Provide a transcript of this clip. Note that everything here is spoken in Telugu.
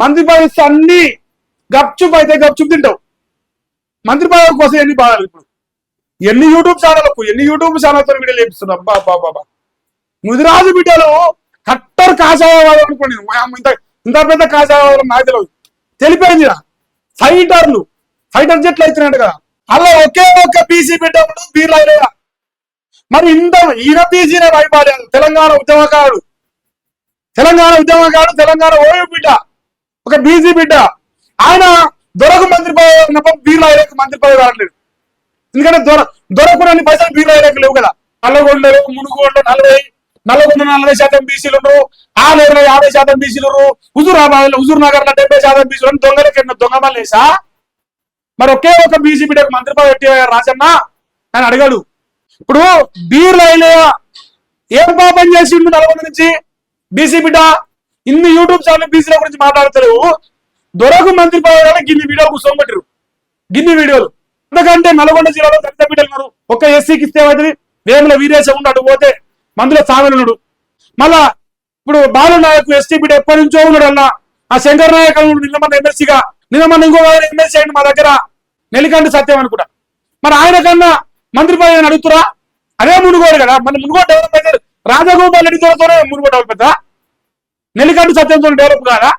మంత్రి పదవి ఇస్తే అన్ని గప్చుప్ అయితే గప్చుప్ తింటావు. మంత్రి పదవి కోసం ఎన్ని బాధలు ఇప్పుడు, ఎన్ని యూట్యూబ్ ఛానల్తో వీడియోలు చేపిస్తున్నావు. బాబా ముదిరాజు బిడ్డలు కట్టర్ కాషాయవాదం అనుకోండి. ఇంత పెద్ద కాషాయవాదం నాకు తెలియదు. తెలిపోయింది ఫైటర్ జట్లు అవుతున్నాడు కదా. అలా ఒకే ఒక్క బీసీ బిడ్డ బీర్లైనా మరి ఈయన బీసీనే భయపడాలి. తెలంగాణ ఉద్యమకారుడు, తెలంగాణ ఓయూ బిడ్డ, ఒక బీసీ బిడ్డ. ఆయన దొరకు మంత్రి పదవి ఉన్నప్పుడు బీర్లైనాక మంత్రి పదవి రావట్లేదు. ఎందుకంటే దొరకునన్ని పైసలు బీర్లైనాక లేవు కదా. నల్లగొండలు, మునుగోళ్ళు 40% బీసీలు ఉన్నారు, ఆలేరులో 50% బీసీలు ఉన్నారు, హుజూర్ నగర్ లో 70% బీసీలు దొంగలకి దొంగమల్లేసా. మరి ఒకే ఒక బీసీ బిడ్డకు మంత్రి పదవి పెట్టి రాజన్న ఆయన అడిగాడు. ఇప్పుడు బీర్లైనా ఏం పాపం చేసిండు నల్గొండ నుంచి బీసీ బిడ్డ? ఇన్ని యూట్యూబ్ ఛానల్ బీసీల గురించి మాట్లాడతలేవు. దొరకు మంత్రి పదవి గిన్ని వీడియోలు కూర్చోబెట్టరు, గిన్ని వీడియోలు. ఎందుకంటే నల్గొండ జిల్లాలో దళిత బిడ్డలు ఉన్నారు. ఒక్క ఎస్సీకి ఇస్తే అవుతుంది. వేముల వీరేశం ఉన్నాడు, పోతే మందులో సామెనుడు. మళ్ళా ఇప్పుడు బాలు నాయక్ ఎస్టీ బిడ్డ ఎప్పటి నుంచో ఉన్నాడు అన్న. ఆ శంకర్ నాయక్ నిన్న ఎమ్మెల్సీగా, నిన్న ఇంకో ఎమ్మెల్సీ అయింది మా దగ్గర, నెల్లికంటి సత్యం అనుకుంటా. మరి ఆయన కన్నా మంత్రి పదవిని అడుగుతురా? అదే మునుగోడు కదా. మన మునుగోడు డెవలప్ అయితే రాజగోపాల్ రెడ్డితోనే మునుగోడు డెవలప్ అవుతా, నెల్లికంటి సత్యంతో డెవలప్ కాదా?